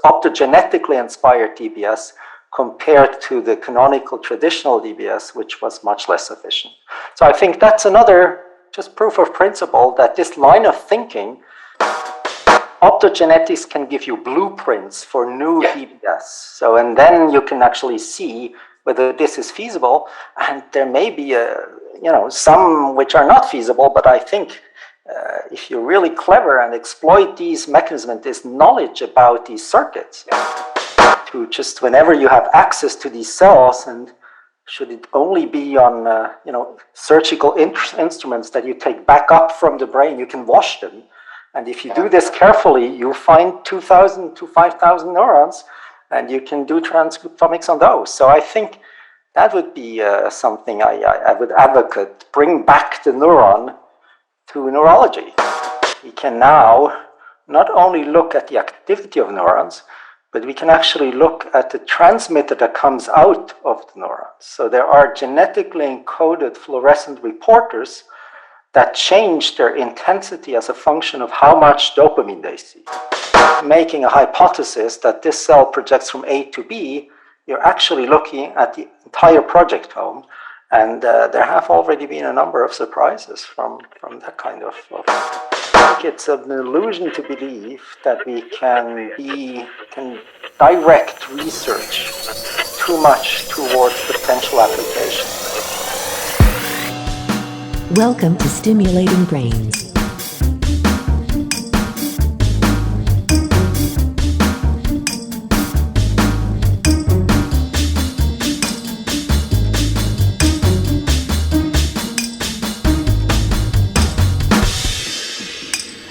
optogenetically inspired DBS compared to the canonical traditional DBS, which was much less efficient. So I think that's another just proof of principle that this line of thinking, optogenetics can give you blueprints for new DBS. So, and then you can actually see whether this is feasible, and there may be some which are not feasible, but I think if you're really clever and exploit these mechanisms and this knowledge about these circuits, to just whenever you have access to these cells, and should it only be on surgical instruments that you take back up from the brain, you can wash them. And if you do this carefully, you find 2,000 to 5,000 neurons, and you can do transcriptomics on those. So I think that would be something I would advocate, bring back the neuron to neurology. We can now not only look at the activity of neurons, but we can actually look at the transmitter that comes out of the neurons. So there are genetically encoded fluorescent reporters that change their intensity as a function of how much dopamine they see. Making a hypothesis that this cell projects from A to B, you're actually looking at the entire projectome, and there have already been a number of surprises from that kind of I think it's an illusion to believe that we can direct research too much towards potential applications. Welcome to Stimulating Brains.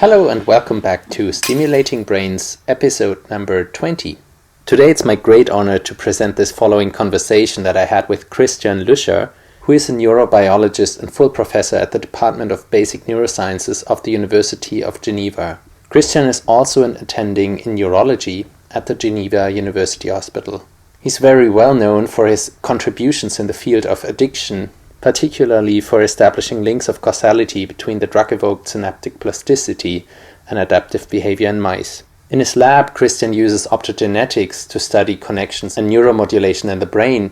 Hello and welcome back to Stimulating Brains, episode number 20. Today it's my great honor to present this following conversation that I had with Christian Lüscher, who is a neurobiologist and full professor at the Department of Basic Neurosciences of the University of Geneva. Christian is also an attending in neurology at the Geneva University Hospital. He's very well known for his contributions in the field of addiction, particularly for establishing links of causality between the drug-evoked synaptic plasticity and adaptive behavior in mice. In his lab, Christian uses optogenetics to study connections and neuromodulation in the brain,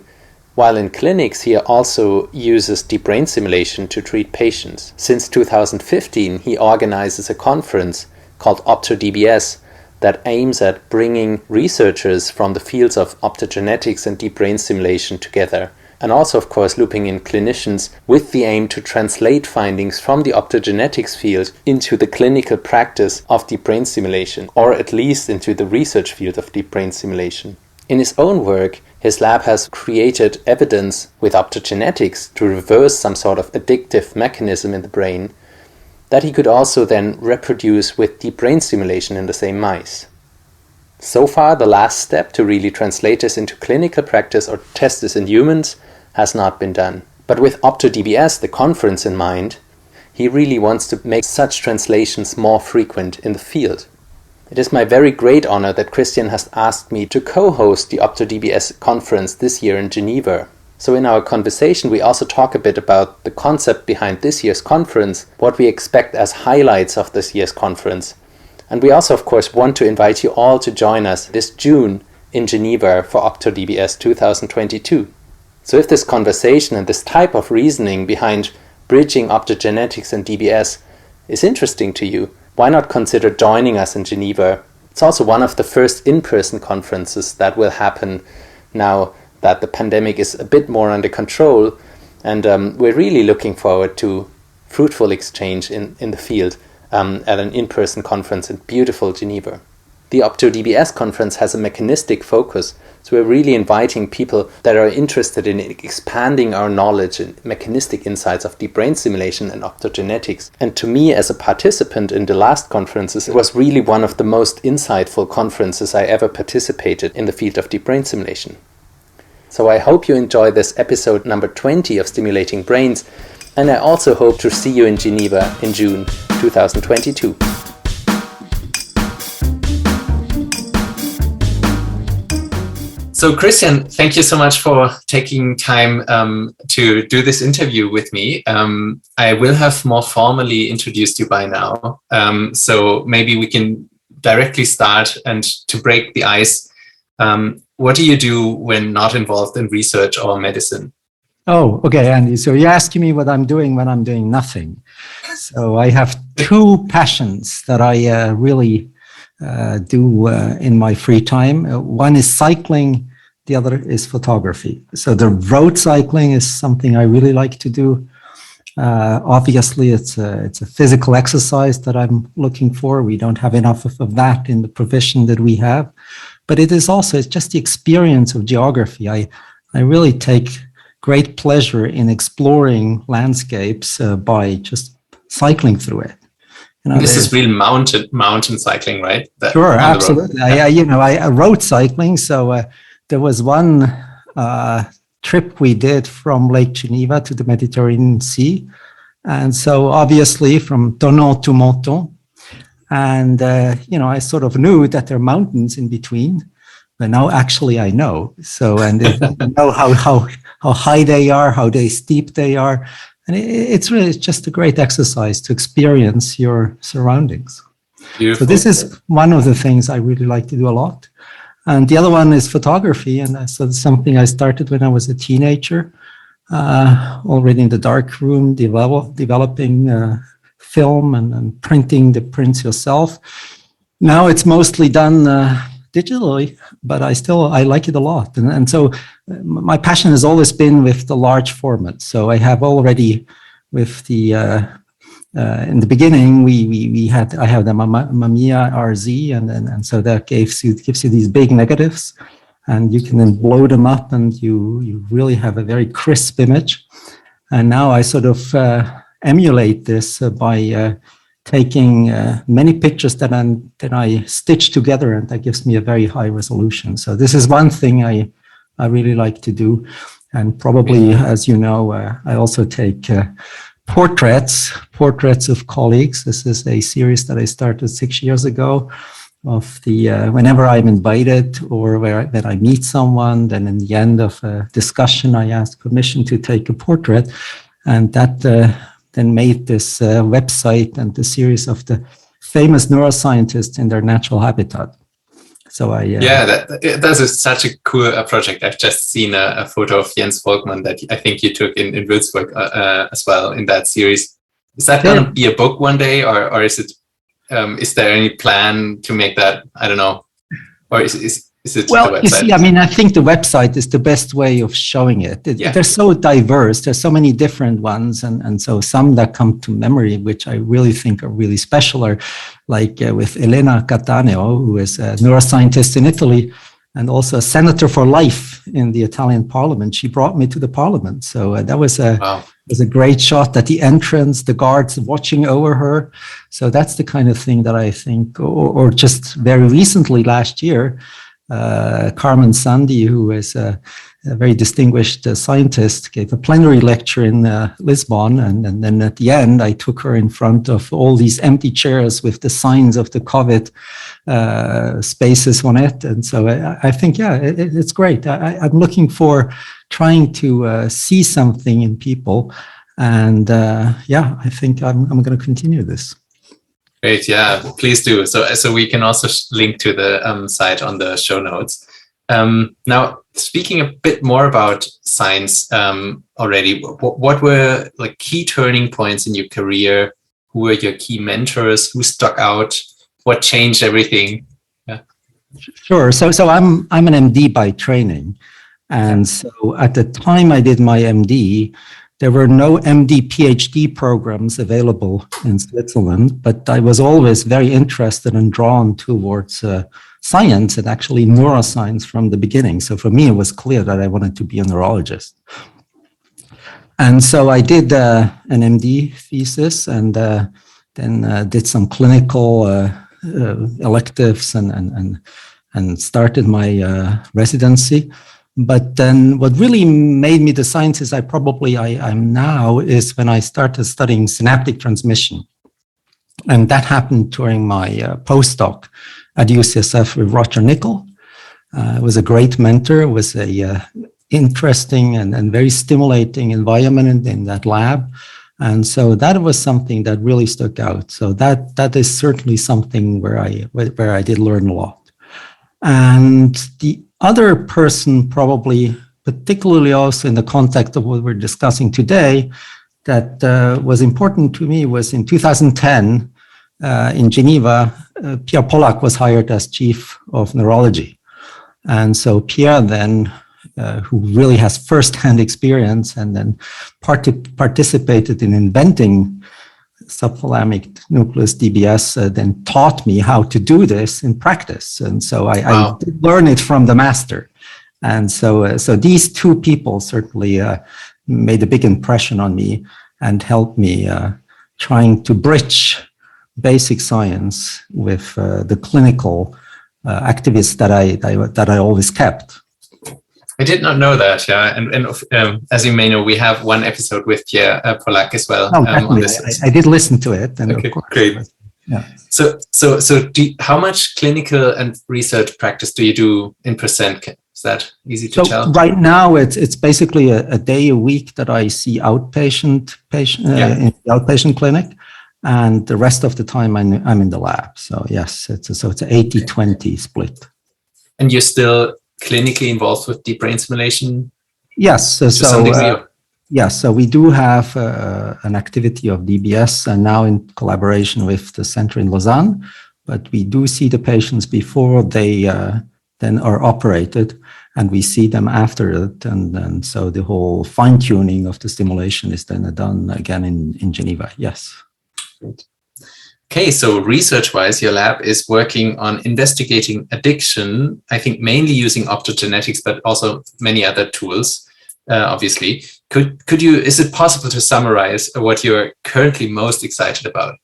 while in clinics he also uses deep brain stimulation to treat patients. Since 2015, he organizes a conference called OptoDBS that aims at bringing researchers from the fields of optogenetics and deep brain stimulation together, and also, of course, looping in clinicians with the aim to translate findings from the optogenetics field into the clinical practice of deep brain stimulation, or at least into the research field of deep brain stimulation. In his own work, his lab has created evidence with optogenetics to reverse some sort of addictive mechanism in the brain that he could also then reproduce with deep brain stimulation in the same mice. So far, the last step to really translate this into clinical practice or test this in humans has not been done. But with OptoDBS, the conference, in mind, he really wants to make such translations more frequent in the field. It is my very great honor that Christian has asked me to co-host the OptoDBS conference this year in Geneva. So in our conversation, we also talk a bit about the concept behind this year's conference, what we expect as highlights of this year's conference. And we also, of course, want to invite you all to join us this June in Geneva for OptoDBS 2022. So if this conversation and this type of reasoning behind bridging optogenetics and DBS is interesting to you, why not consider joining us in Geneva? It's also one of the first in-person conferences that will happen now that the pandemic is a bit more under control, and we're really looking forward to fruitful exchange in the field at an in-person conference in beautiful Geneva. The OptoDBS conference has a mechanistic focus, so we're really inviting people that are interested in expanding our knowledge and mechanistic insights of deep brain stimulation and optogenetics. And to me, as a participant in the last conferences, it was really one of the most insightful conferences I ever participated in the field of deep brain stimulation. So I hope you enjoy this episode number 20 of Stimulating Brains, and I also hope to see you in Geneva in June 2022. So Christian, thank you so much for taking time to do this interview with me. I will have more formally introduced you by now. So maybe we can directly start and to break the ice, what do you do when not involved in research or medicine? Oh, okay, Andy. So you're asking me what I'm doing when I'm doing nothing. So I have two passions that I really do in my free time. One is cycling. The other is photography. So the road cycling is something I really like to do. Obviously, it's a physical exercise that I'm looking for. We don't have enough of that in the profession that we have. But it is also, it's just the experience of geography. I really take great pleasure in exploring landscapes by just cycling through it. You know, this is real mountain cycling, right? Sure, absolutely. I road cycling. So there was one trip we did from Lake Geneva to the Mediterranean Sea. And so obviously from Thonon to Menton. And, I sort of knew that there are mountains in between, but now actually I know. So, and I know how high they are, how steep they are. And it's just a great exercise to experience your surroundings. Beautiful. So this is one of the things I really like to do a lot. And the other one is photography. And so it's something I started when I was a teenager, already in the dark room, developing film and printing the prints yourself. Now it's mostly done digitally, but I like it a lot. And so my passion has always been with the large format. So I have already with the in the beginning I have the Mamiya RZ, and so that gives you these big negatives, and you can then blow them up, and you really have a very crisp image. And now I sort of emulate this by taking many pictures that I stitch together, and that gives me a very high resolution. So this is one thing I really like to do. And probably, as you know, I also take portraits of colleagues. This is a series that I started 6 years ago of the whenever I'm invited or when I meet someone, then in the end of a discussion, I ask permission to take a portrait. And that then made this website and the series of the famous neuroscientists in their natural habitat. So that's such a cool project. I've just seen a photo of Jens Volkmann that I think you took in Würzburg as well in that series. Is that going to be a book one day, or is it? Is there any plan to make that? I don't know. Or is it well, the website? You see, I mean, I think the website is the best way of showing it. They're so diverse. There's so many different ones. And so some that come to memory, which I really think are really special, are like with Elena Cattaneo, who is a neuroscientist in Italy and also a senator for life in the Italian parliament. She brought me to the parliament. So that was a great shot at the entrance, the guards watching over her. So that's the kind of thing that I think, or just very recently last year, Carmen Sandy, who is a very distinguished scientist, gave a plenary lecture in Lisbon. And then at the end, I took her in front of all these empty chairs with the signs of the COVID spaces on it. And so I think, it's great. I'm looking for trying to see something in people. And I think I'm going to continue this. Great, yeah, please do. So we can also link to the site on the show notes. Now, speaking a bit more about science already, what were like key turning points in your career? Who were your key mentors? Who stuck out? What changed everything? Yeah. Sure. So I'm an MD by training, and so at the time I did my MD, there were no MD PhD programs available in Switzerland, but I was always very interested and drawn towards science and actually neuroscience from the beginning. So for me, it was clear that I wanted to be a neurologist. And so I did an MD thesis and then did some clinical electives and started my residency. But then what really made me the scientist I'm now is when I started studying synaptic transmission. And that happened during my postdoc at UCSF with Roger Nickel. It was a great mentor. It was a interesting and very stimulating environment in that lab. And so that was something that really stuck out. So that is certainly something where I did learn a lot. And the other person, probably particularly also in the context of what we're discussing today, that was important to me was in 2010 in Geneva, Pierre Pollack was hired as chief of neurology. And so Pierre then, who really has first-hand experience and then participated in inventing subthalamic nucleus DBS, then taught me how to do this in practice. And so I did learn it from the master. And so these two people certainly made a big impression on me and helped me trying to bridge basic science with the clinical activities that I always kept. I did not know that, yeah. And as you may know, we have one episode with Pierre Pollack as well. On this. I did listen to it. And okay, of course, great. Yeah. So how much clinical and research practice do you do in percent? Is that easy to tell? Right now, it's basically a day a week that I see outpatient in the outpatient clinic, and the rest of the time I'm in the lab. So yes, it's an 80-20 split. And you're still clinically involved with deep brain stimulation? Yes. So we do have an activity of DBS, and now in collaboration with the center in Lausanne. But we do see the patients before they then are operated, and we see them after it. And so the whole fine tuning of the stimulation is then done again in Geneva. Yes. Great. Okay, so research-wise, your lab is working on investigating addiction, I think mainly using optogenetics, but also many other tools, obviously. Could you, is it possible to summarize what you're currently most excited about?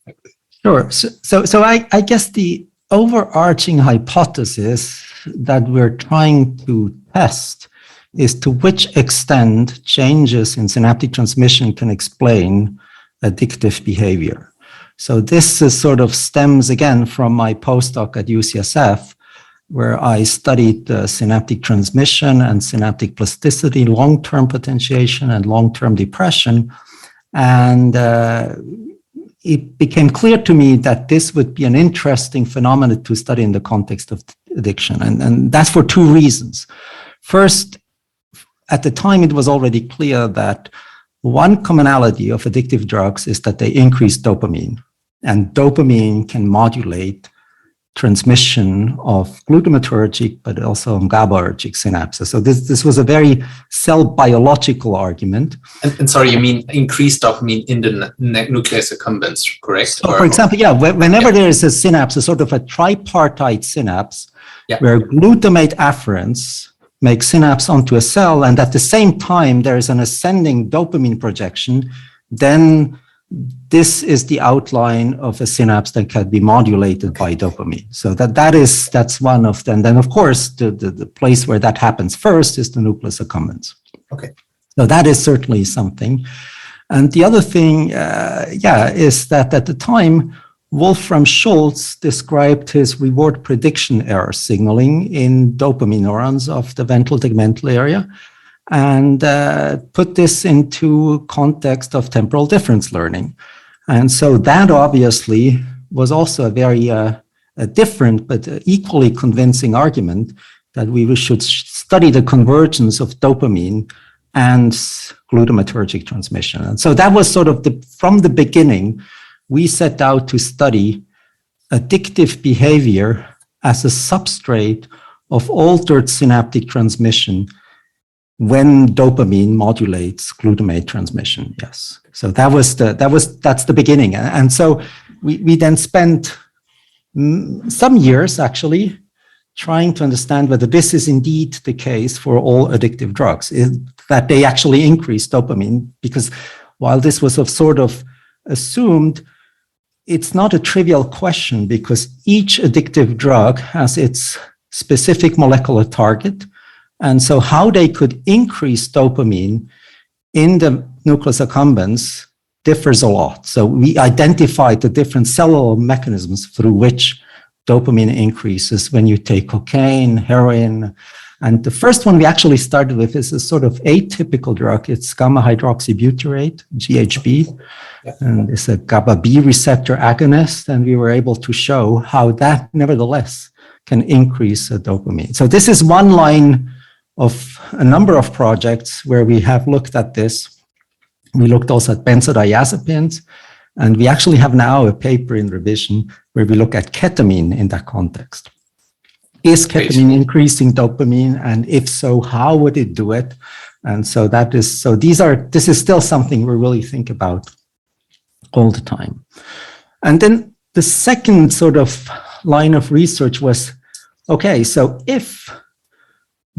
Sure. So I guess the overarching hypothesis that we're trying to test is to which extent changes in synaptic transmission can explain addictive behavior. So this is sort of stems again from my postdoc at UCSF, where I studied synaptic transmission and synaptic plasticity, long-term potentiation and long-term depression. And it became clear to me that this would be an interesting phenomenon to study in the context of addiction. And that's for two reasons. First, at the time, it was already clear that one commonality of addictive drugs is that they increase dopamine, and dopamine can modulate transmission of glutamatergic, but also GABAergic synapses. So this was a very cell biological argument. And sorry, you mean increased dopamine in the nucleus accumbens, correct? So for example, whenever there is a synapse, a sort of a tripartite synapse, where glutamate afferents make synapse onto a cell, and at the same time there is an ascending dopamine projection, then this is the outline of a synapse that can be modulated by dopamine. So that's one of them. Then of course the place where that happens first is the nucleus accumbens. Okay. So that is certainly something. And the other thing, is that at the time, Wolfram Schultz described his reward prediction error signaling in dopamine neurons of the ventral tegmental area, and put this into context of temporal difference learning. And so that obviously was also a very different but equally convincing argument that we should study the convergence of dopamine and glutamatergic transmission. And so that was sort of from the beginning, we set out to study addictive behavior as a substrate of altered synaptic transmission when dopamine modulates glutamate transmission. Yes. So that's the beginning. And so we then spent some years actually trying to understand whether this is indeed the case for all addictive drugs, that they actually increase dopamine, because while this was sort of assumed, it's not a trivial question, because each addictive drug has its specific molecular target. And so how they could increase dopamine in the nucleus accumbens differs a lot. So we identified the different cellular mechanisms through which dopamine increases when you take cocaine, heroin, And the first one we actually started with is a sort of atypical drug. It's gamma hydroxybutyrate, GHB, and it's a GABA B receptor agonist. And we were able to show how that nevertheless can increase dopamine. So this is one line of a number of projects where we have looked at this. We looked also at benzodiazepines, and we actually have now a paper in revision where we look at ketamine in that context. Is ketamine increasing dopamine? And if so, how would it do it? And so this is still something we really think about all the time. And then the second sort of line of research was, okay, so if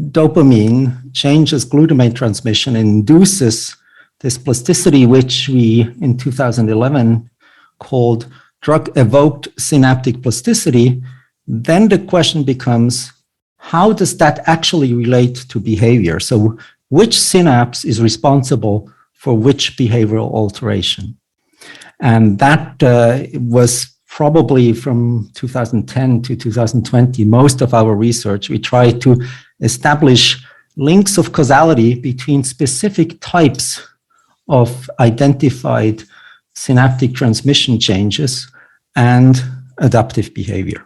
dopamine changes glutamate transmission and induces this plasticity, which we in 2011 called drug-evoked synaptic plasticity, then the question becomes, how does that actually relate to behavior? So which synapse is responsible for which behavioral alteration? And that was probably from 2010 to 2020, most of our research. We tried to establish links of causality between specific types of identified synaptic transmission changes and adaptive behavior.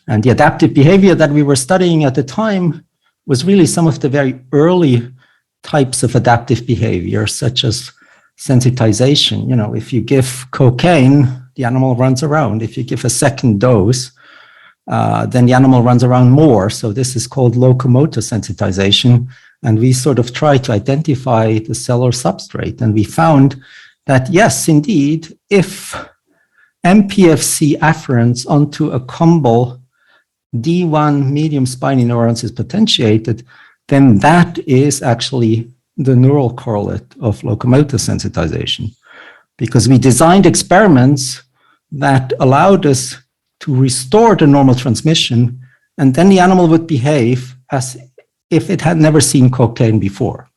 And the adaptive behavior that we were studying at the time was really some of the very early types of adaptive behavior, such as sensitization. You know, if you give cocaine, the animal runs around. If you give a second dose, then the animal runs around more. So this is called locomotor sensitization. And we sort of try to identify the cellular substrate. And we found that, yes, indeed, if MPFC afferents onto a combal D1 medium spiny neurons is potentiated, then that is actually the neural correlate of locomotor sensitization. Because we designed experiments that allowed us to restore the normal transmission, and then the animal would behave as if it had never seen cocaine before.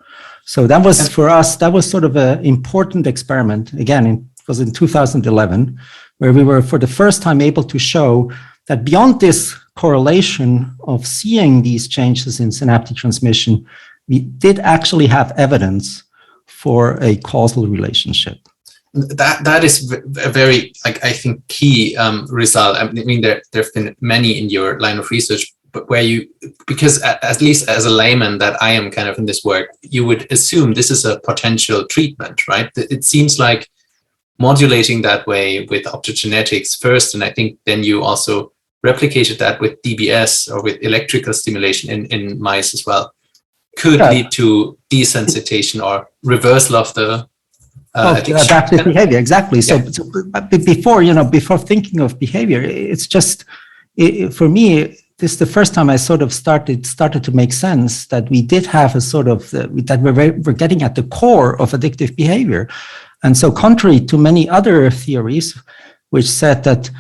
So that was, for us, that was sort of an important experiment. Again, it was in 2011, where we were for the first time able to show that beyond this correlation of seeing these changes in synaptic transmission, we did actually have evidence for a causal relationship. That is a very, I think, key result. I mean, there have been many in your line of research, but where you, because at least as a layman that I am kind of in this work, you would assume this is a potential treatment, right? It seems like modulating that way with optogenetics first, and I think then you also replicated that with DBS or with electrical stimulation in mice as well, could lead to desensitization or reversal of the adaptive behavior. Exactly. So before thinking of behavior, it's just, for me, this is the first time I sort of started to make sense that we did have a sort of, that we're getting at the core of addictive behavior. And so contrary to many other theories, which said that,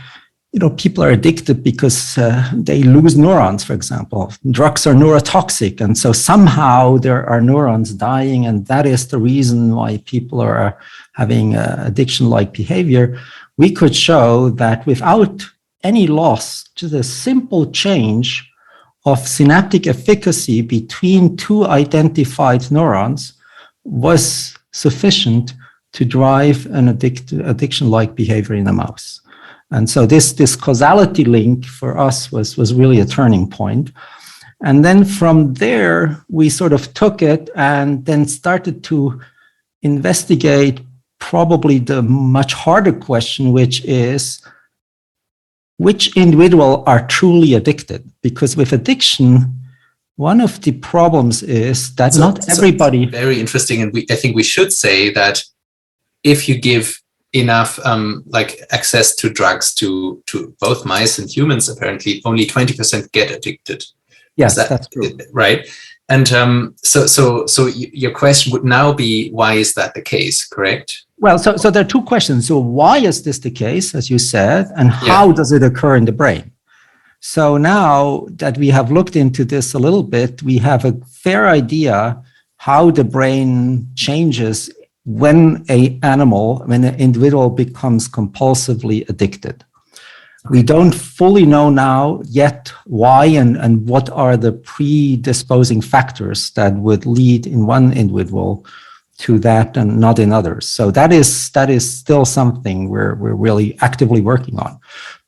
people are addicted because they lose neurons, for example. Drugs are neurotoxic. And so somehow there are neurons dying, and that is the reason why people are having addiction-like behavior. We could show that without any loss, just a simple change of synaptic efficacy between two identified neurons was sufficient to drive an addiction-like behavior in a mouse. And so this causality link for us was really a turning point. And then from there, we sort of took it and then started to investigate probably the much harder question, which is, which individual are truly addicted? Because with addiction, one of the problems is that not everybody... Very interesting. And I think we should say that if you give enough access to drugs to both mice and humans, apparently only 20% get addicted. Yes, that's true. Right. And so your question would now be, why is that the case, correct? Well, so there are two questions. So why is this the case, as you said, and how does it occur in the brain? So now that we have looked into this a little bit, we have a fair idea how the brain changes when an individual becomes compulsively addicted. We don't fully know now yet why and what are the predisposing factors that would lead in one individual to that and not in others. So that is still something we're really actively working on.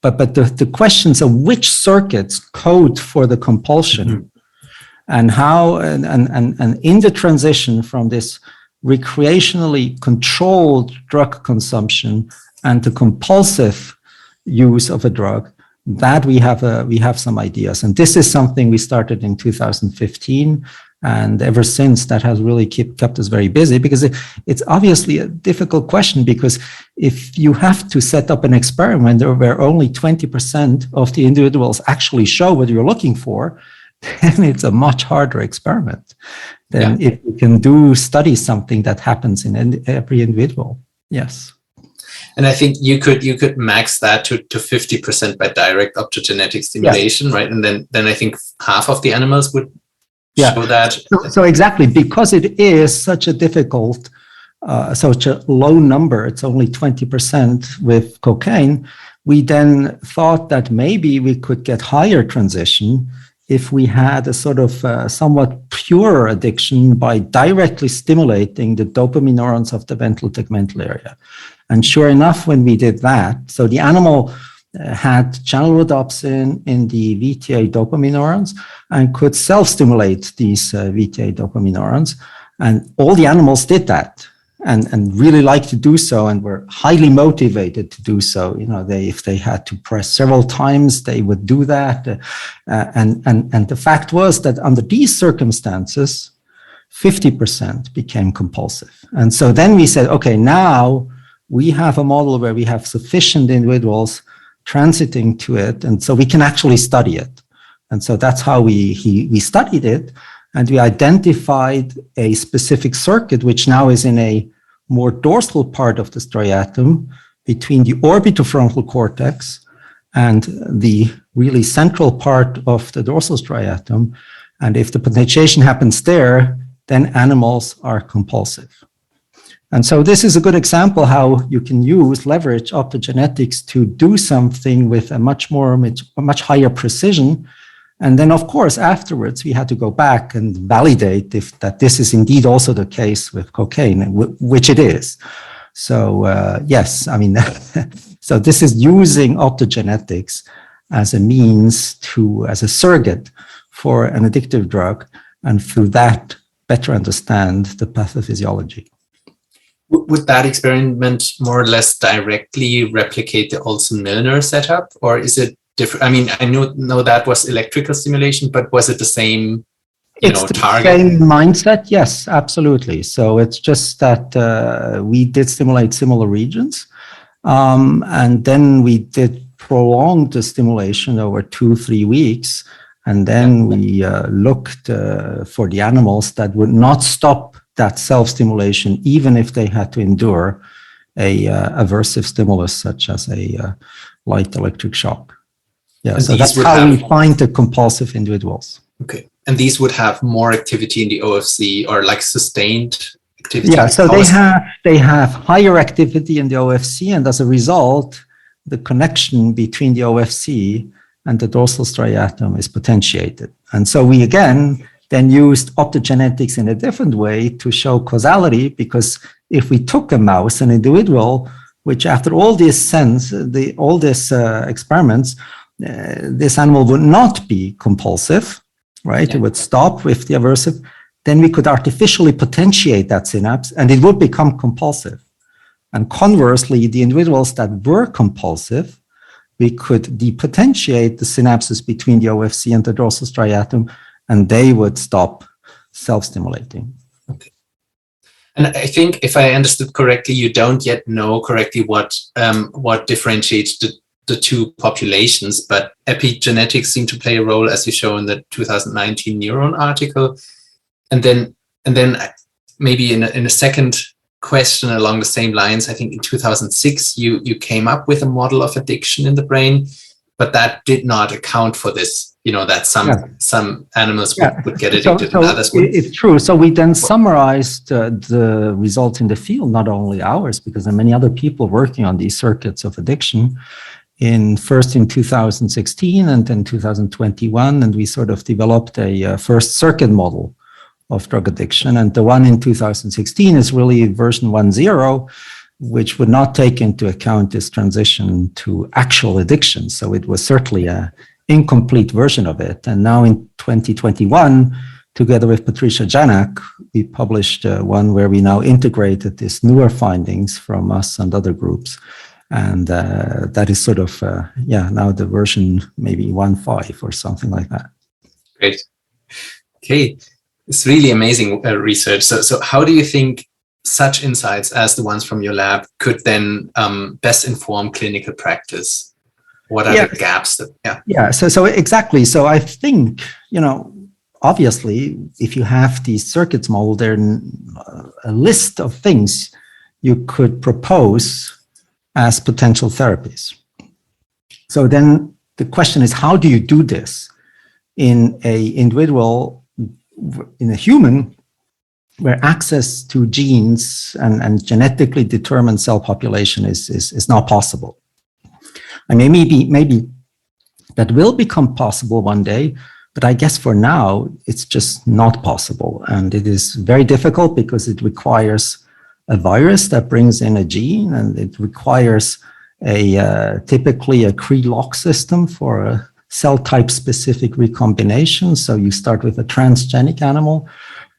But the questions of which circuits code for the compulsion and how and in the transition from this recreationally controlled drug consumption and the compulsive use of a drug, that we have some ideas. And this is something we started in 2015. And ever since, that has really kept us very busy, because it's obviously a difficult question, because if you have to set up an experiment where only 20% of the individuals actually show what you're looking for, then it's a much harder experiment than if you can study something that happens in every individual. Yes. And I think you could max that to 50% by direct optogenetic stimulation, right? And then I think half of the animals would show that. So exactly, because it is such a difficult, such a low number, it's only 20% with cocaine, we then thought that maybe we could get higher transition if we had a sort of somewhat pure addiction by directly stimulating the dopamine neurons of the ventral tegmental area. And sure enough, when we did that, so the animal had channel rhodopsin in the VTA dopamine neurons and could self-stimulate these VTA dopamine neurons. And all the animals did that and really liked to do so and were highly motivated to do so. You know, if they had to press several times, they would do that. And the fact was that under these circumstances, 50% became compulsive. And so then we said, okay, now we have a model where we have sufficient individuals transiting to it, and so we can actually study it. And so that's how we studied it, and we identified a specific circuit which now is in a more dorsal part of the striatum between the orbitofrontal cortex and the really central part of the dorsal striatum. And if the potentiation happens there, then animals are compulsive. And so this is a good example how you can leverage optogenetics to do something with a much higher precision. And then, of course, afterwards, we had to go back and validate that this is indeed also the case with cocaine, which it is. So yes, I mean, so this is using optogenetics as a means as a surrogate for an addictive drug, and through that, better understand the pathophysiology. Would that experiment more or less directly replicate the Olson-Milner setup, or is it different? I mean, I know that was electrical stimulation, but was it the same, target? Same mindset? Yes, absolutely. So it's just that we did stimulate similar regions, and then we did prolong the stimulation over 2-3 weeks, and then we looked for the animals that would not stop that self-stimulation, even if they had to endure a aversive stimulus such as a light electric shock. Yeah, so that's how we find the compulsive individuals. Okay, and these would have more activity in the OFC, or like sustained activity? Yeah, so they have higher activity in the OFC, and as a result, the connection between the OFC and the dorsal striatum is potentiated. And so we again then used optogenetics in a different way to show causality, because if we took a mouse, an individual, which after all these experiments, this animal would not be compulsive, right? It would stop with the aversive, then we could artificially potentiate that synapse and it would become compulsive. And conversely, the individuals that were compulsive, we could depotentiate the synapses between the OFC and the dorsal striatum, and they would stop self-stimulating. Okay. And I think, if I understood correctly, you don't yet know correctly what differentiates the two populations, but epigenetics seem to play a role, as you show in the 2019 Neuron article. And then maybe in a second question along the same lines, I think in 2006 you came up with a model of addiction in the brain, but that did not account for this. That some animals would get addicted and others wouldn't. It's true. So we then summarized the results in the field, not only ours, because there are many other people working on these circuits of addiction. first in 2016 and then 2021, and we sort of developed a first circuit model of drug addiction. And the one in 2016 is really version 1.0, which would not take into account this transition to actual addiction. So it was certainly an incomplete version of it. And now in 2021, together with Patricia Janak, we published one where we now integrated these newer findings from us and other groups. And that is sort of, now the version maybe 1.5 or something like that. Great. Okay. It's really amazing research. So how do you think such insights as the ones from your lab could then best inform clinical practice? What are the gaps? So exactly. So I think, obviously, if you have these circuits model, there are a list of things you could propose as potential therapies. So then the question is, how do you do this in a individual, in a human, where access to genes and genetically determined cell population is not possible? I mean, maybe that will become possible one day, but I guess for now, it's just not possible. And it is very difficult because it requires a virus that brings in a gene, and it requires typically a Cre-Lock system for a cell type specific recombination. So you start with a transgenic animal,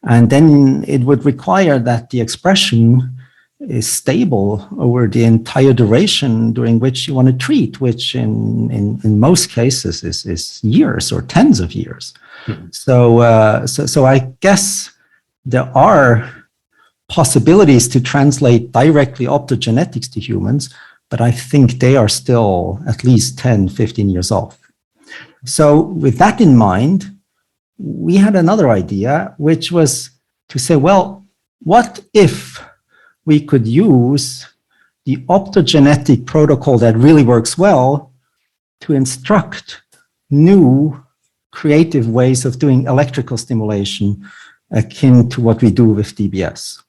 and then it would require that the expression is stable over the entire duration during which you want to treat, which in most cases is years or tens of years. Mm-hmm. So I guess there are possibilities to translate directly optogenetics to humans, but I think they are still at least 10, 15 years off. So with that in mind, we had another idea, which was to say, well, what if we could use the optogenetic protocol that really works well to instruct new creative ways of doing electrical stimulation akin to what we do with DBS?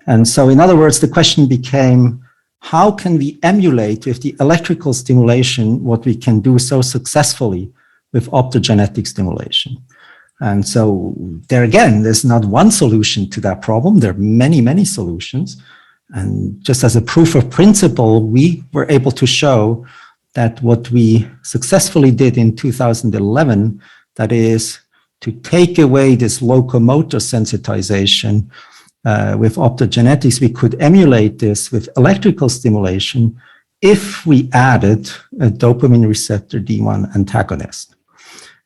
And so, in other words, the question became, how can we emulate with the electrical stimulation what we can do so successfully with optogenetic stimulation? And so there again, there's not one solution to that problem. There are many, many solutions. And just as a proof of principle, we were able to show that what we successfully did in 2011, that is to take away this locomotor sensitization with optogenetics, we could emulate this with electrical stimulation if we added a dopamine receptor D1 antagonist.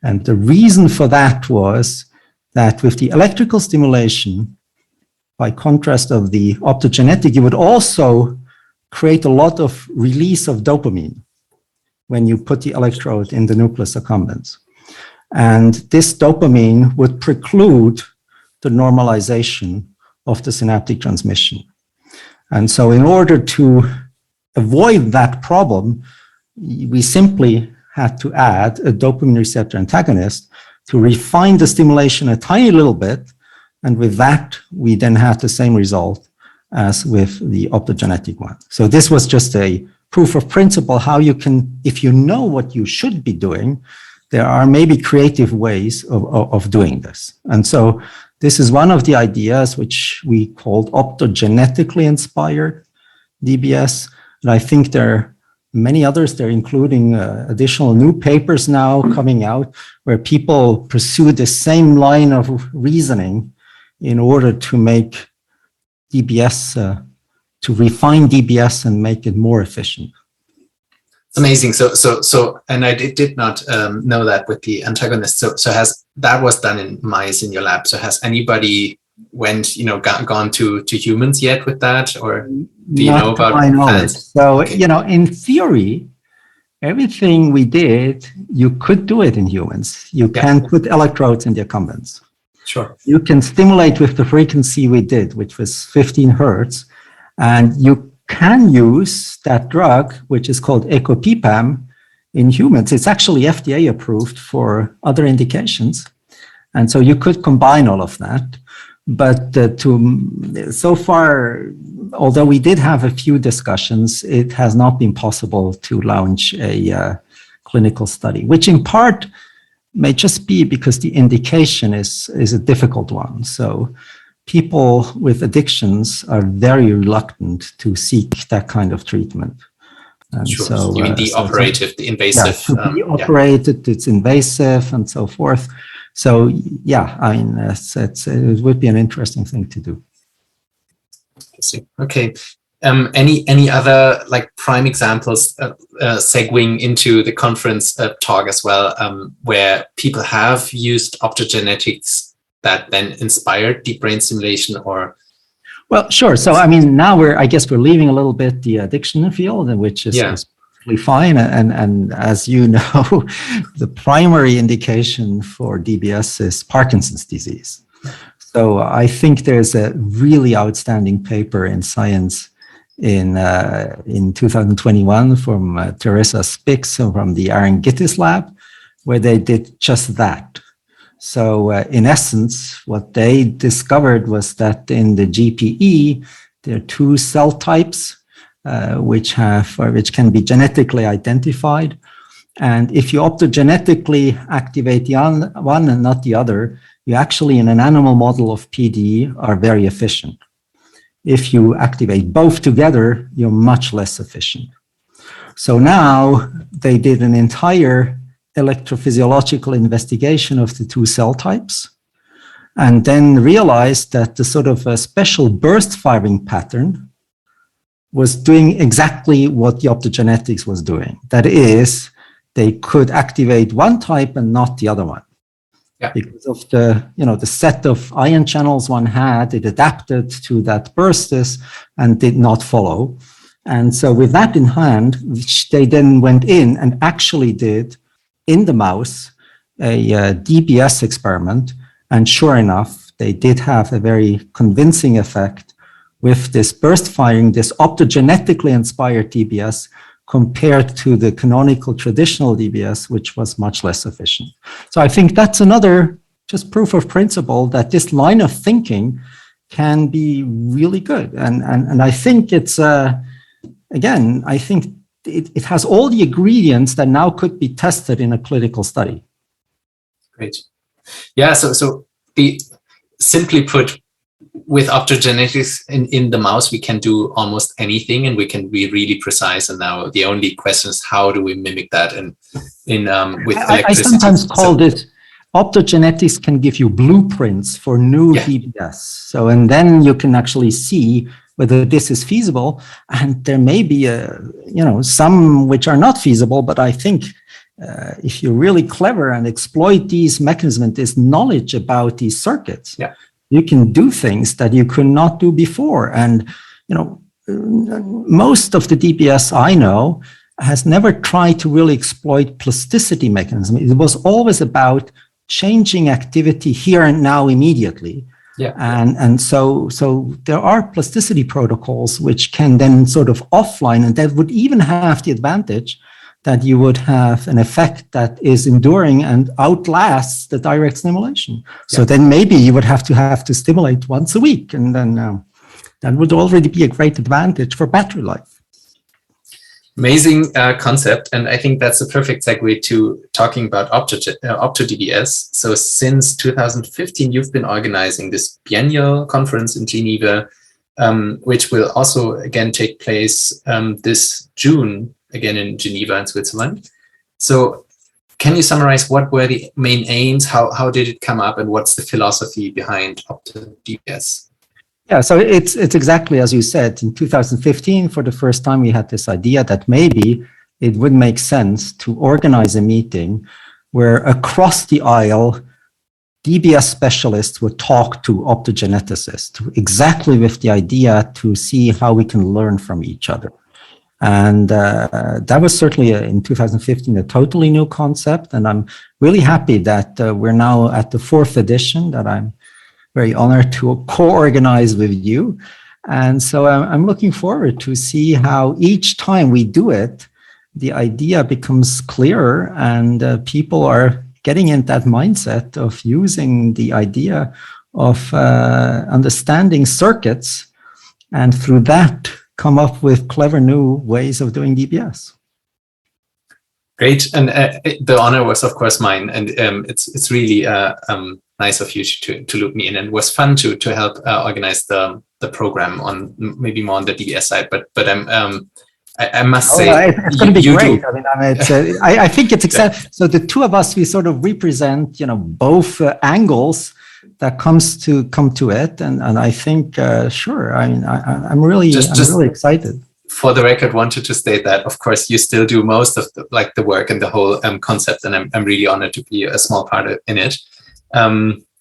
And the reason for that was that with the electrical stimulation, by contrast of the optogenetic, you would also create a lot of release of dopamine when you put the electrode in the nucleus accumbens. And this dopamine would preclude the normalization of the synaptic transmission. And so in order to avoid that problem, we simply had to add a dopamine receptor antagonist to refine the stimulation a tiny little bit. And with that, we then had the same result as with the optogenetic one. So this was just a proof of principle how you can, if you know what you should be doing, there are maybe creative ways of doing this. And so this is one of the ideas which we called optogenetically inspired DBS. And I think there are many others. They're including additional new papers now coming out where people pursue the same line of reasoning in order to make DBS, to refine DBS and make it more efficient. It's amazing. So, and I did not know that with the antagonist. So that was done in mice in your lab. So has anybody gone to humans yet with that, or do you know about that? So, okay. In theory, everything we did, you could do it in humans. You can put electrodes in the accumbens. Sure. You can stimulate with the frequency we did, which was 15 hertz, and you can use that drug, which is called ecopipam, in humans. It's actually FDA approved for other indications. And so you could combine all of that. But so far, although we did have a few discussions, it has not been possible to launch a clinical study, which in part may just be because the indication is a difficult one. So people with addictions are very reluctant to seek that kind of treatment. And sure. So, you mean the operative, the invasive? Yeah, to be operated, it's invasive and so forth. So yeah, I mean, it would be an interesting thing to do. Okay. Any other like prime examples segueing into the conference talk as well, where people have used optogenetics that then inspired deep brain stimulation? Or well, sure. So I mean, now I guess we're leaving a little bit the addiction field, which is perfectly fine. And as you know, the primary indication for DBS is Parkinson's disease. So I think there's a really outstanding paper in Science in 2021 from Teresa Spix from the Aryn Gittis lab, where they did just that. So in essence, what they discovered was that in the GPE, there are two cell types which can be genetically identified. And if you optogenetically activate the one and not the other, you actually, in an animal model of PD, are very efficient. If you activate both together, you're much less efficient. So now they did an entire electrophysiological investigation of the two cell types, and then realized that the sort of a special burst firing pattern was doing exactly what the optogenetics was doing. That is, they could activate one type and not the other one. Yeah. Because of the set of ion channels one had, it adapted to that burstus and did not follow. And so with that in hand, they then went in and actually did, in the mouse, a DBS experiment. And sure enough, they did have a very convincing effect with this burst firing, this optogenetically inspired DBS, compared to the canonical traditional DBS, which was much less efficient. So I think that's another just proof of principle that this line of thinking can be really good. And I think it's, again, I think it has all the ingredients that now could be tested in a clinical study. Great. Yeah, so simply put, with optogenetics in the mouse, we can do almost anything, and we can be really precise. And now the only question is, how do we mimic that with electricity? I sometimes call this optogenetics can give you blueprints for new DBS. So, and then you can actually see whether this is feasible. And there may be some which are not feasible, but I think if you're really clever and exploit these mechanisms and this knowledge about these circuits, you can do things that you could not do before. And, most of the DBS I know has never tried to really exploit plasticity mechanism. It was always about changing activity here and now immediately. Yeah. And so there are plasticity protocols which can then sort of offline, and that would even have the advantage that you would have an effect that is enduring and outlasts the direct stimulation. So then maybe you would have to stimulate once a week, and then that would already be a great advantage for battery life. Amazing concept, and I think that's a perfect segue to talking about OptoDBS. So since 2015, you've been organizing this biennial conference in Geneva, which will also again take place this June, again in Geneva in Switzerland. So can you summarize what were the main aims? How did it come up, and what's the philosophy behind OptoDBS? Yeah, so it's exactly as you said. In 2015, for the first time, we had this idea that maybe it would make sense to organize a meeting where across the aisle, DBS specialists would talk to optogeneticists, exactly with the idea to see how we can learn from each other. And that was certainly in 2015 a totally new concept. And I'm really happy that we're now at the 4th edition, that I'm very honored to co-organize with you. And so I'm looking forward to see how each time we do it, the idea becomes clearer, and people are getting in that mindset of using the idea of understanding circuits, and through that come up with clever new ways of doing DBS. Great, and the honor was, of course, mine, and it's really nice of you to loop me in, and it was fun to help organize the program on maybe more on the DBS side. But I must say, it's going to be great. I think it's exciting. So the two of us, we sort of represent, both angles that come to it, and I think sure. I mean, I'm really excited. For the record, wanted to state that, of course, you still do most of the work and the whole concept, and I'm really honored to be a small part in it.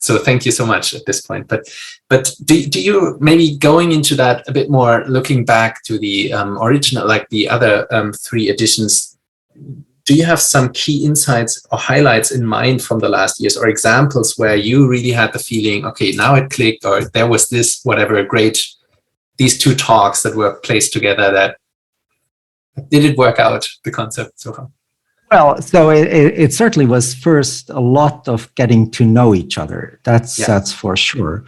So thank you so much at this point. But do you, maybe going into that a bit more, looking back to the original, like the other 3 editions, do you have some key insights or highlights in mind from the last years, or examples where you really had the feeling, okay, now it clicked, or there was this, whatever, these 2 talks that were placed together that did it work out, the concept so far? Well, so it certainly was first a lot of getting to know each other. That's for sure.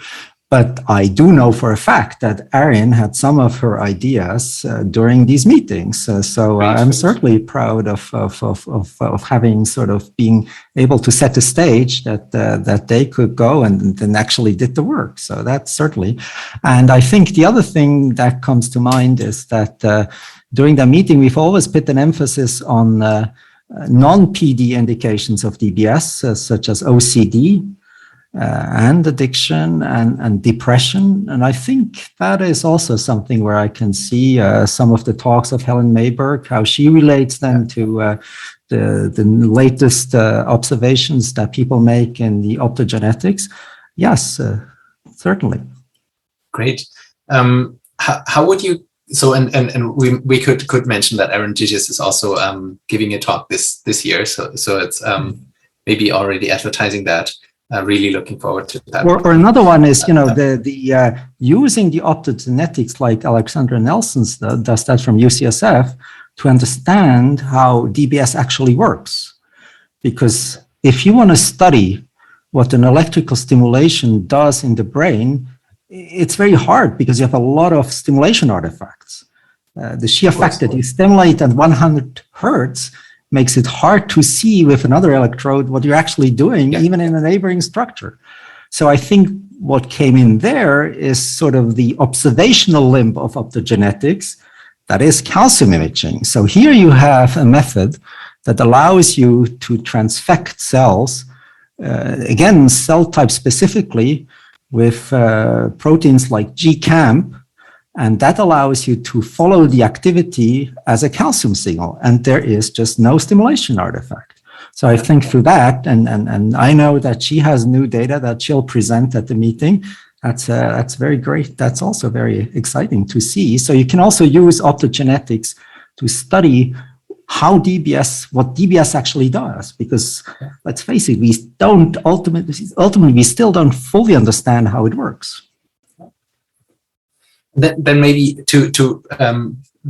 But I do know for a fact that Aryn had some of her ideas during these meetings. So I'm certainly proud of having sort of being able to set the stage that they could go and then actually did the work. So that's certainly. And I think the other thing that comes to mind is that during the meeting, we've always put an emphasis on non-PD indications of DBS, such as OCD, and addiction and depression. And I think that is also something where I can see some of the talks of Helen Mayberg, how she relates them to the latest observations that people make in the optogenetics. Yes, certainly. Great. How would you, so and we could mention that Aryn Gittis is also giving a talk this year, so it's maybe already advertising that. Really looking forward to that. Or another one is, the using the optogenetics, like Alexandra Nelson does that from UCSF, to understand how DBS actually works. Because if you want to study what an electrical stimulation does in the brain, it's very hard because you have a lot of stimulation artifacts. The sheer fact that you stimulate at 100 hertz makes it hard to see with another electrode what you're actually doing, even in a neighboring structure. So I think what came in there is sort of the observational limb of optogenetics, that is calcium imaging. So here you have a method that allows you to transfect cells, again, cell type specifically, with proteins like GCAMP, and that allows you to follow the activity as a calcium signal, and there is just no stimulation artifact. So I think through that, and I know that she has new data that she'll present at the meeting. That's very great. That's also very exciting to see. So you can also use optogenetics to study how what DBS actually does, because let's face it, we don't ultimately we still don't fully understand how it works. Then maybe to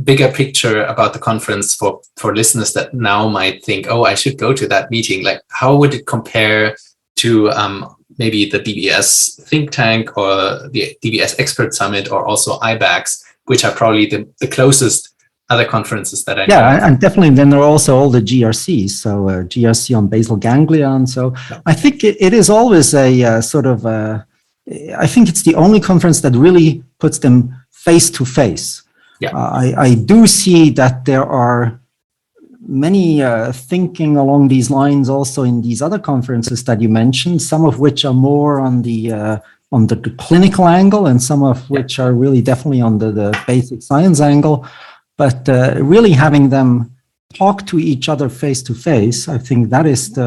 bigger picture about the conference for listeners that now might think, oh, I should go to that meeting. Like, how would it compare to maybe the DBS think tank or the DBS expert summit, or also IBACS, which are probably the closest other conferences that I know. Yeah, and definitely then there are also all the GRCs, so GRC on basal ganglia. So I think it is always a sort of, I think it's the only conference that really puts them face to face. Yeah. I do see that there are many thinking along these lines also in these other conferences that you mentioned, some of which are more on the clinical angle, and some of which are really definitely on the basic science angle. But really having them talk to each other face to face, I think that is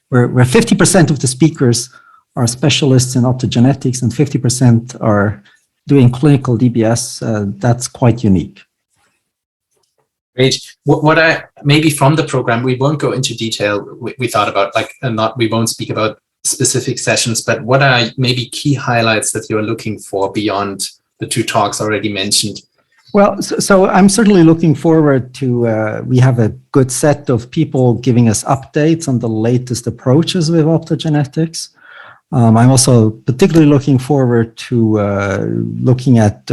where 50% of the speakers are specialists in optogenetics and 50% are doing clinical DBS. That's quite unique. Great. What I maybe from the program, we won't go into detail. We thought about we won't speak about specific sessions, but what are maybe key highlights that you're looking for beyond the two talks already mentioned? Well, so I'm certainly looking forward to, we have a good set of people giving us updates on the latest approaches with optogenetics. I'm also particularly looking forward to looking at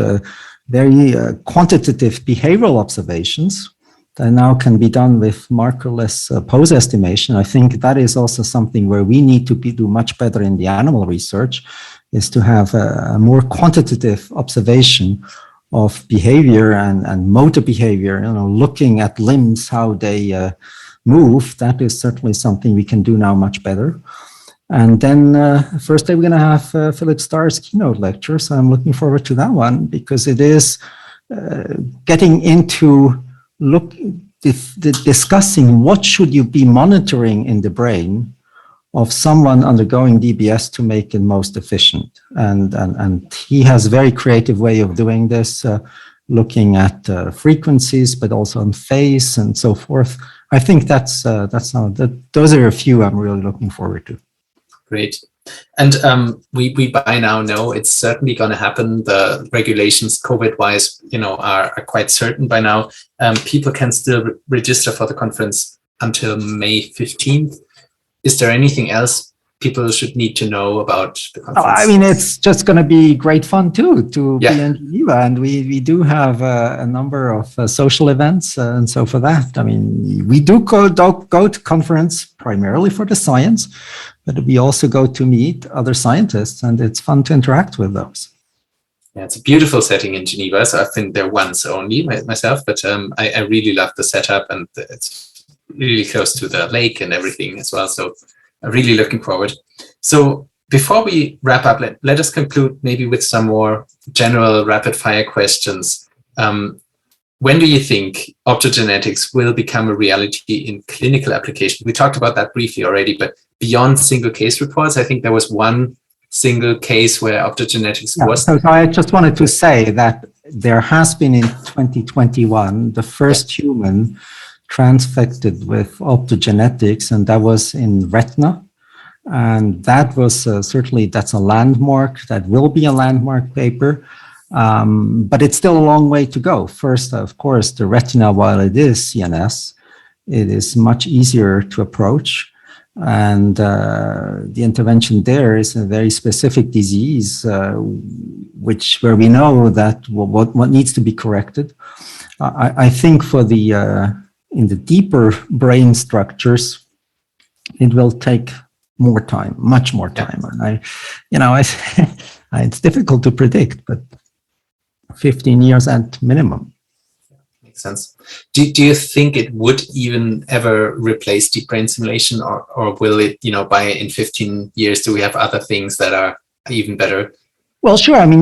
very quantitative behavioral observations that now can be done with markerless pose estimation. I think that is also something where we need to do much better in the animal research, is to have a more quantitative observation of behavior and motor behavior, looking at limbs, how they move. That is certainly something we can do now much better. And then first day we're going to have Philip Starr's keynote lecture. So I'm looking forward to that one, because it is getting into discussing what should you be monitoring in the brain of someone undergoing DBS to make it most efficient. And he has a very creative way of doing this, looking at frequencies, but also on phase and so forth. I think those are a few I'm really looking forward to. Great. And we by now know it's certainly going to happen. The regulations COVID-wise, are quite certain by now. People can still register for the conference until May 15th. Is there anything else people should need to know about the conference? I mean, it's just going to be great fun too to be in Geneva, and we do have a number of social events, and so for that, I mean, we do go to conference primarily for the science, but we also go to meet other scientists, and it's fun to interact with those. Yeah, it's a beautiful setting in Geneva. So I've been there once only myself, but I really love the setup, and it's really close to the lake and everything as well. So I'm really looking forward. So before we wrap up, let us conclude maybe with some more general rapid fire questions. When do you think optogenetics will become a reality in clinical application? We talked about that briefly already, but beyond single case reports, I think there was one single case where optogenetics was. So I just wanted to say that there has been in 2021 the first human transfected with optogenetics, and that was in retina. And that was certainly, that's a landmark, that will be a landmark paper, but it's still a long way to go. First, of course, the retina, while it is CNS, it is much easier to approach. And the intervention there is a very specific disease, where we know that what needs to be corrected. I think for in the deeper brain structures, it will take more time, much more time. And it's difficult to predict, but 15 years at minimum. Makes sense. Do you think it would even ever replace deep brain simulation, or will it, in 15 years, do we have other things that are even better? Well, sure. I mean,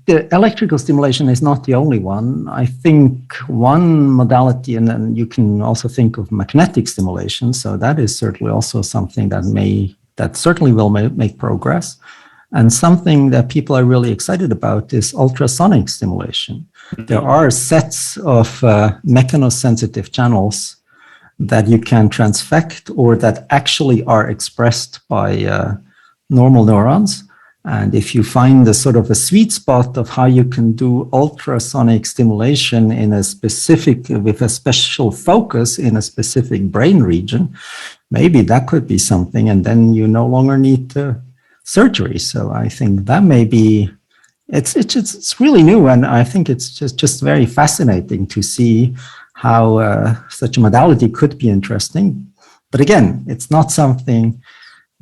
the electrical stimulation is not the only one. I think one modality, and then you can also think of magnetic stimulation. So that is certainly also something that certainly will make progress. And something that people are really excited about is ultrasonic stimulation. Mm-hmm. There are sets of mechanosensitive channels that you can transfect, or that actually are expressed by normal neurons. And if you find a sort of a sweet spot of how you can do ultrasonic stimulation with a special focus in a specific brain region, maybe that could be something. And then you no longer need surgery. So I think that may be, it's really new. And I think it's just very fascinating to see how such a modality could be interesting. But again, it's not something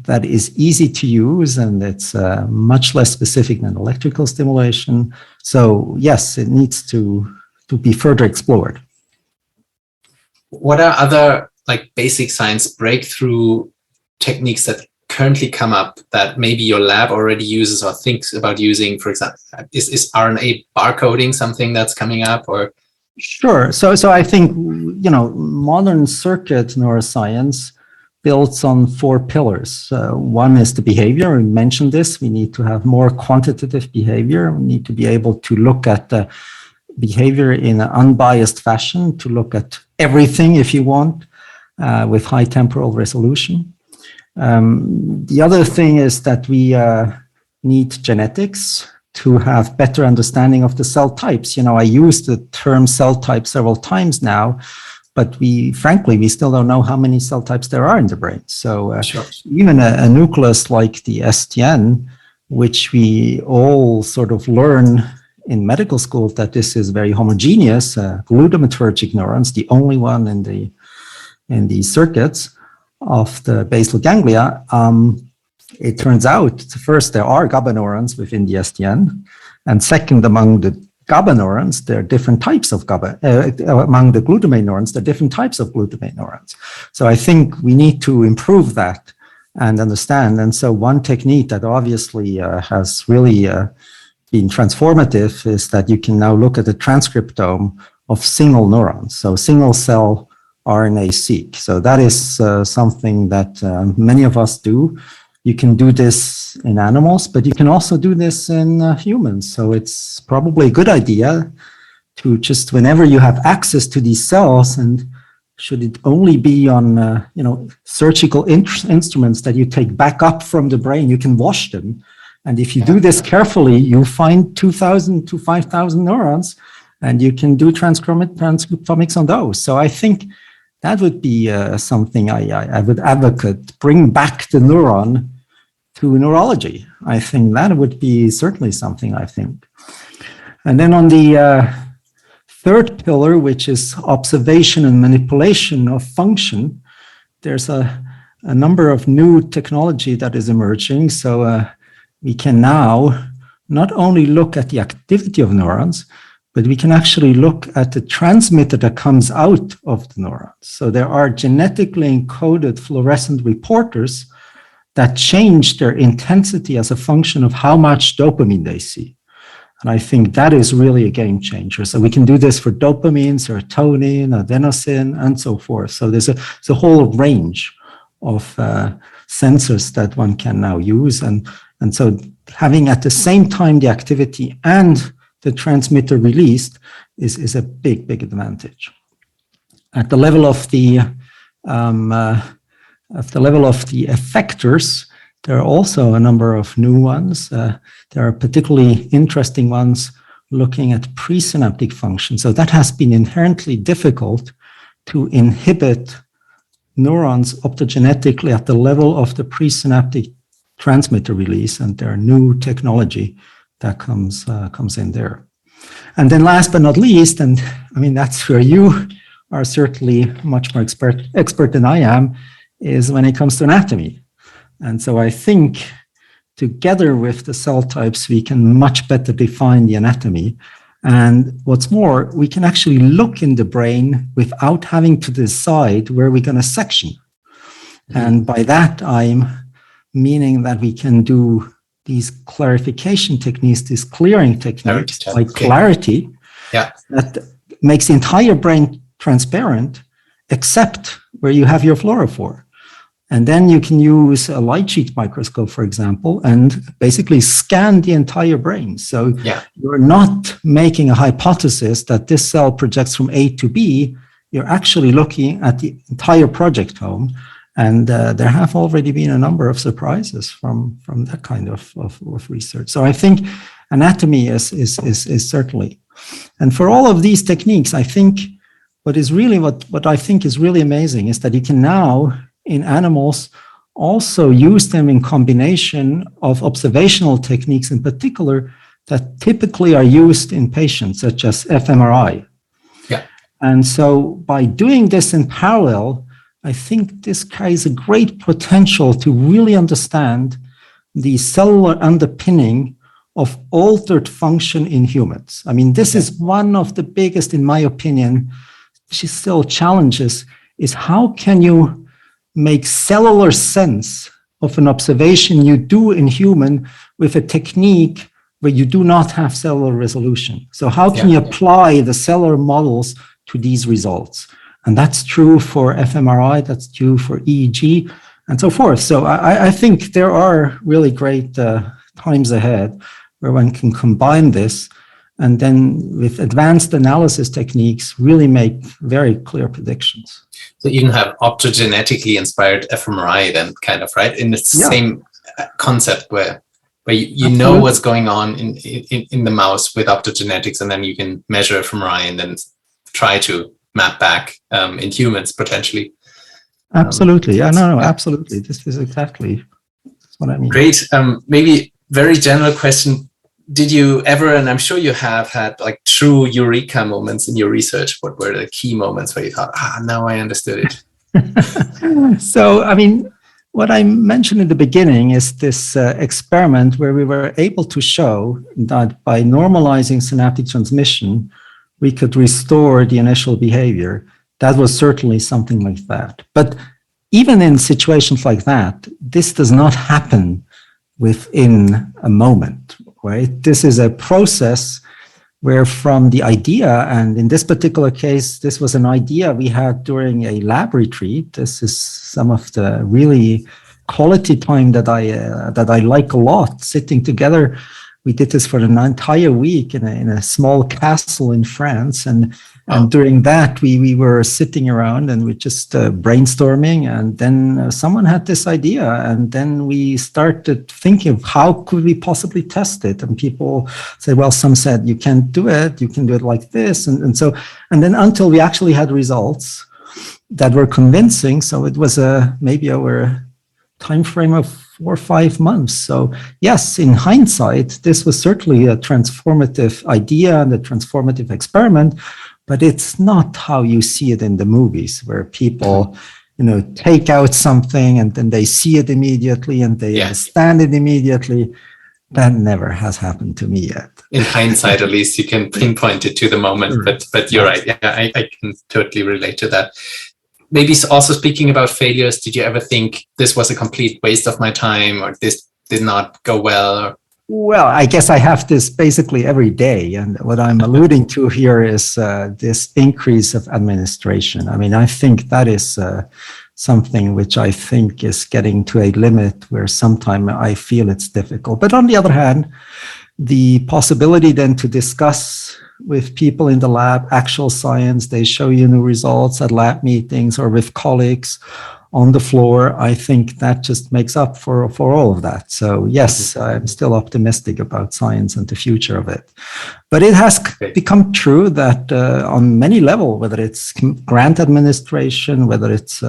that is easy to use, and it's much less specific than electrical stimulation. So yes, it needs to be further explored. What are other basic science breakthrough techniques that currently come up that maybe your lab already uses or thinks about using? For example, is RNA barcoding something that's coming up, or? Sure. So I think, modern circuit neuroscience builds on 4 pillars. One is the behavior. We mentioned this. We need to have more quantitative behavior. We need to be able to look at the behavior in an unbiased fashion, to look at everything, if you want, with high temporal resolution. The other thing is that we need genetics to have better understanding of the cell types. I used the term cell type several times now, but frankly, we still don't know how many cell types there are in the brain. So Sure. even a nucleus like the STN, which we all sort of learn in medical school that this is very homogeneous, glutamatergic neurons, the only one in the circuits of the basal ganglia. It turns out, first, there are GABA neurons within the STN, and second, among the GABA neurons, there are different types of GABA. Among the glutamate neurons, there are different types of glutamate neurons. So I think we need to improve that and understand. And so one technique that obviously has really been transformative is that you can now look at the transcriptome of single neurons, so single cell RNA-seq. So that is something that many of us do. You can do this in animals, but you can also do this in humans. So it's probably a good idea to just, whenever you have access to these cells, and should it only be on surgical instruments that you take back up from the brain, you can wash them. And if you do this carefully, you find 2,000 to 5,000 neurons, and you can do transcriptomics on those. So I think that would be something I would advocate, bring back the neuron to neurology. I think that would be certainly something, I think. And then on the third pillar, which is observation and manipulation of function, there's a number of new technology that is emerging. So we can now not only look at the activity of neurons, but we can actually look at the transmitter that comes out of the neurons. So there are genetically encoded fluorescent reporters that change their intensity as a function of how much dopamine they see. And I think that is really a game changer. So we can do this for dopamine, serotonin, adenosine, and so forth. So there's a whole range of sensors that one can now use. And so having at the same time the activity and the transmitter released is a big advantage. At the level of the effectors, there are also a number of new ones. There are particularly interesting ones looking at presynaptic function. So that has been inherently difficult to inhibit neurons optogenetically at the level of the presynaptic transmitter release, and there are new technology that comes in there. And then last but not least, and I mean, that's where you are certainly much more expert than I am, is when it comes to anatomy. And so I think together with the cell types, we can much better define the anatomy. And what's more, we can actually look in the brain without having to decide where we're going to section. Mm-hmm. And by that, I'm meaning that we can do these clarification techniques, these clearing techniques, like clarity, that makes the entire brain transparent, except where you have your fluorophore. And then you can use a light sheet microscope, for example, and basically scan the entire brain. So you're not making a hypothesis that this cell projects from A to B. You're actually looking at the entire projectome. And there have already been a number of surprises from that kind of research. So I think anatomy is certainly. And for all of these techniques, I think what I think is really amazing is that you can now, in animals, also use them in combination of observational techniques in particular that typically are used in patients, such as fMRI. Yeah. And so by doing this in parallel, I think this carries a great potential to really understand the cellular underpinning of altered function in humans. I mean, this is one of the biggest, in my opinion, which is still challenges, is how can you make cellular sense of an observation you do in human with a technique where you do not have cellular resolution? So how can you apply the cellular models to these results? And that's true for fMRI, that's true for EEG, and so forth. So I think there are really great times ahead where one can combine this and then with advanced analysis techniques really make very clear predictions. So you can have optogenetically inspired fMRI then, kind of, right? In the same concept where you know what's going on in the mouse with optogenetics, and then you can measure fMRI and then try to map back in humans potentially. Absolutely. Absolutely. This is exactly what I mean. Great. Maybe very general question. Did you ever, and I'm sure you have had like true eureka moments in your research? What were the key moments where you thought, now I understood it? So, I mean, what I mentioned in the beginning is this experiment where we were able to show that by normalizing synaptic transmission, we could restore the initial behavior. That was certainly something like that. But even in situations like that, this does not happen within a moment, right? This is a process where from the idea, and in this particular case, this was an idea we had during a lab retreat. This is some of the really quality time that I like a lot, sitting together. We did this for an entire week in a small castle in France. And during that, we were sitting around and we just brainstorming. And then someone had this idea. And then we started thinking of how could we possibly test it? And people said, well, some said, you can't do it. You can do it like this. And then until we actually had results that were convincing. So it was maybe over time frame of 4 or 5 months. So yes, in hindsight, this was certainly a transformative idea and a transformative experiment, but it's not how you see it in the movies where people, take out something and then they see it immediately and they understand it immediately. That never has happened to me yet. In hindsight, at least you can pinpoint it to the moment, but you're right. Yeah, I can totally relate to that. Maybe also speaking about failures, did you ever think this was a complete waste of my time or this did not go well? Well, I guess I have this basically every day. And what I'm alluding to here is this increase of administration. I mean, I think that is something which I think is getting to a limit where sometimes I feel it's difficult. But on the other hand, the possibility then to discuss with people in the lab, actual science, they show you new results at lab meetings or with colleagues on the floor. I think that just makes up for all of that. So yes, I'm still optimistic about science and the future of it. But it has become true that on many levels, whether it's grant administration, whether it's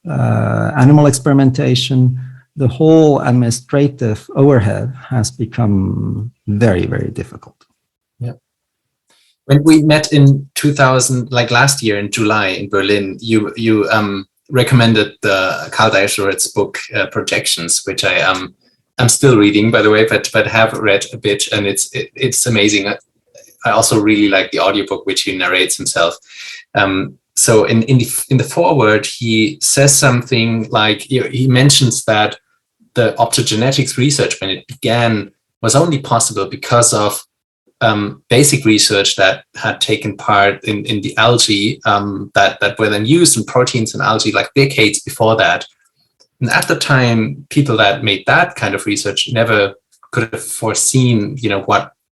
animal experimentation, the whole administrative overhead has become very, very difficult. When we met in 2000, like last year in July in Berlin, you recommended the Carl Deischeroth's book Projections, which I'm still reading, by the way, but have read a bit, and it's amazing. I also really like the audiobook, which he narrates himself. So in the foreword, he says something like he mentions that the optogenetics research, when it began, was only possible because of basic research that had taken part in the algae that were then used in proteins in algae like decades before that. And at the time, people that made that kind of research never could have foreseen,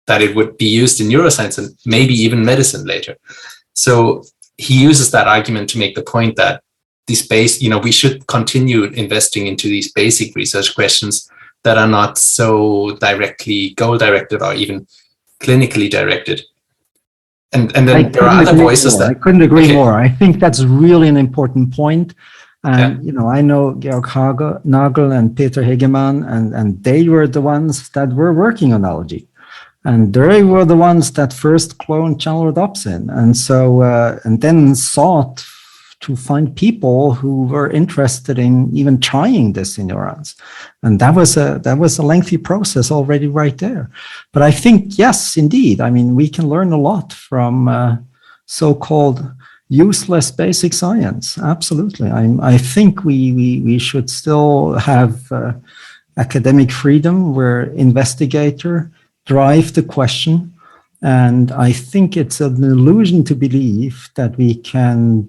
that it would be used in neuroscience and maybe even medicine later. So he uses that argument to make the point that we should continue investing into these basic research questions that are not so directly goal-directed or even clinically directed. And then there are other voices I couldn't agree more. I think that's really an important point. And, I know Georg Nagel and Peter Hegemann, and they were the ones that were working on algae. And they were the ones that first cloned channel rhodopsin. And so, and then sought to find people who were interested in even trying this in neurons. And that was a lengthy process already right there. But I think, yes, indeed. I mean, we can learn a lot from so-called useless basic science. Absolutely. I think we should still have academic freedom where investigator drive the question. And I think it's an illusion to believe that we can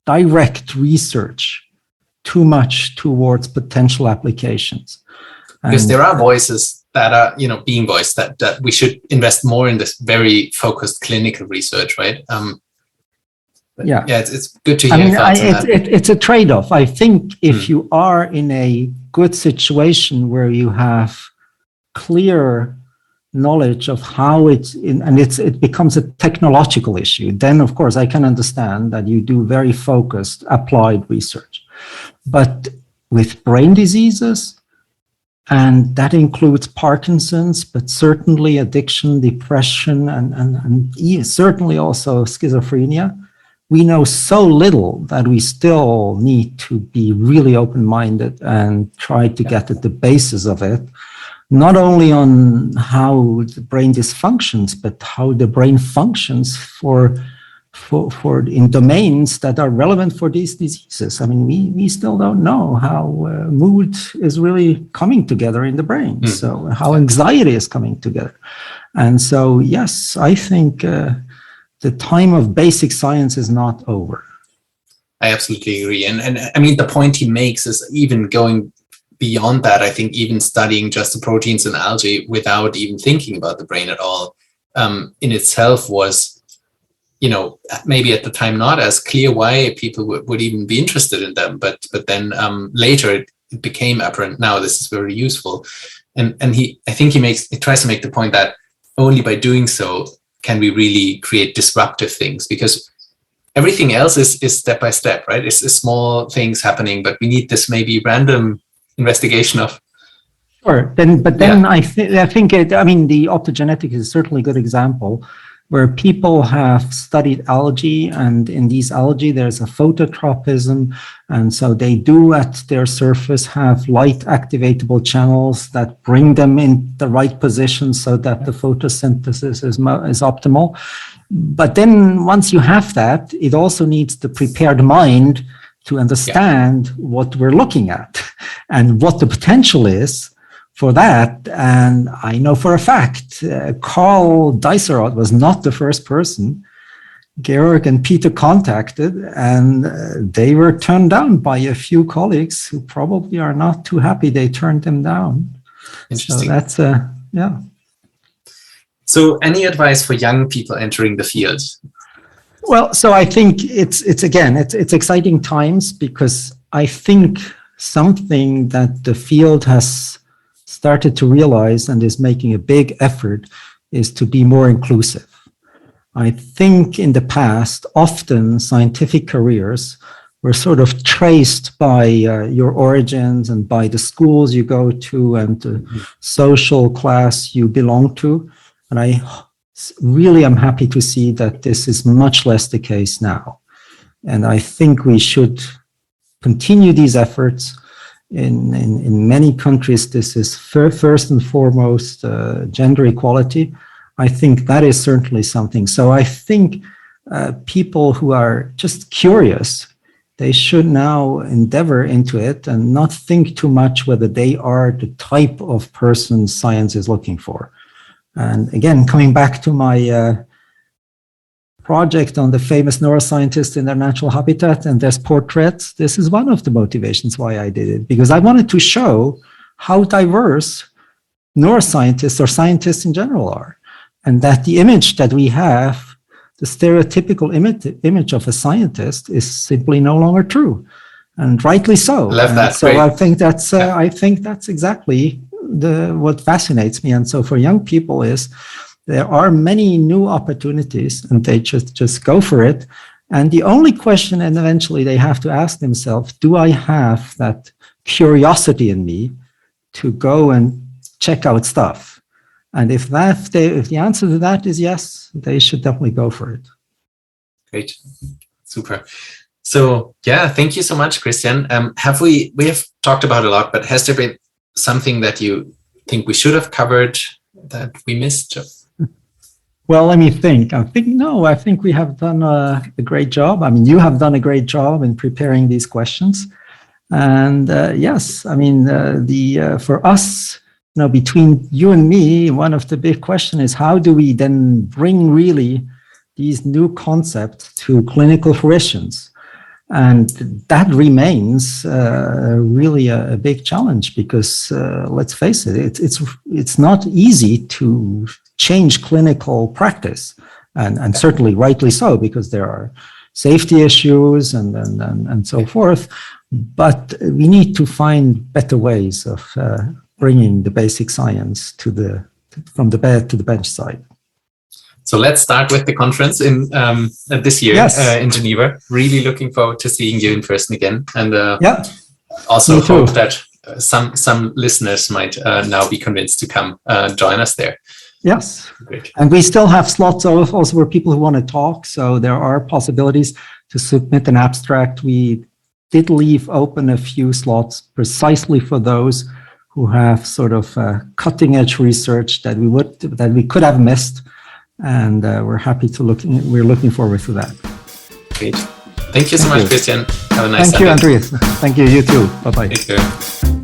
direct research too much towards potential applications. Because there are voices that are, being voiced that we should invest more in this very focused clinical research, right? It's good to hear thoughts on that. It's a trade-off. I think if you are in a good situation where you have clear knowledge of how it becomes a technological issue, then of course I can understand that you do very focused applied research. But with brain diseases, and that includes Parkinson's, but certainly addiction, depression, and certainly also schizophrenia, we know so little that we still need to be really open-minded and try to get at the basis of it, not only on how the brain dysfunctions, but how the brain functions for in domains that are relevant for these diseases. I mean, we still don't know how mood is really coming together in the brain. So how anxiety is coming together. And so, yes, I think the time of basic science is not over. I absolutely agree. And I mean, the point he makes is even going beyond that. I think even studying just the proteins in algae without even thinking about the brain at all in itself was, maybe at the time not as clear why people would even be interested in them. But then later it became apparent. Now this is very useful. And I think he tries to make the point that only by doing so can we really create disruptive things, because everything else is step by step, right? It's small things happening, but we need this maybe random investigation of. Sure. Then I think the optogenetics is certainly a good example where people have studied algae, and in these algae there's a phototropism, and so they do at their surface have light activatable channels that bring them in the right position so that the photosynthesis is optimal. But then once you have that, it also needs the prepared mind to understand what we're looking at and what the potential is for that. And I know for a fact, Carl Diceroth was not the first person Georg and Peter contacted, and they were turned down by a few colleagues who probably are not too happy they turned them down. Interesting. So that's, So any advice for young people entering the field? Well, so I think it's exciting times, because I think something that the field has started to realize and is making a big effort is to be more inclusive. I think in the past, often scientific careers were sort of traced by your origins and by the schools you go to and the social class you belong to. And I really am happy to see that this is much less the case now. And I think we should continue these efforts. In many countries, this is first and foremost gender equality. I think that is certainly something. So I think people who are just curious, they should now endeavor into it and not think too much whether they are the type of person science is looking for. And again, coming back to my project on the famous neuroscientists in their natural habitat and their portraits, this is one of the motivations why I did it, because I wanted to show how diverse neuroscientists or scientists in general are, and that the image that we have, the stereotypical image of a scientist, is simply no longer true, and rightly so. Love that. So great. I think that's exactly what fascinates me. And so for young people is there are many new opportunities, and they just go for it. And the only question, and eventually they have to ask themselves, do I have that curiosity in me to go and check out stuff? And if the answer to that is yes, they should definitely go for it. Great. Super. So yeah, thank you so much, Christian. We have talked about a lot, but has there been something that you think we should have covered that we missed? Well, let me think. I think we have done a great job. I mean, you have done a great job in preparing these questions. And yes, I mean, for us, between you and me, one of the big questions is how do we then bring really these new concepts to clinical fruitions? And that remains really a big challenge, because let's face it, it's not easy to change clinical practice, and certainly rightly so, because there are safety issues and so forth. But we need to find better ways of bringing the basic science to the from the bed to the bench side. So let's start with the conference in this year in Geneva. Really looking forward to seeing you in person again, and also hope that some listeners might now be convinced to come join us there. Yes, great. And we still have slots also for people who want to talk. So there are possibilities to submit an abstract. We did leave open a few slots precisely for those who have sort of cutting edge research that we could have missed. And we're looking forward to that. Great. Thank you so much, Christian. Have a nice day. Thank you, Andreas. Thank you. You too. Bye-bye. Take care.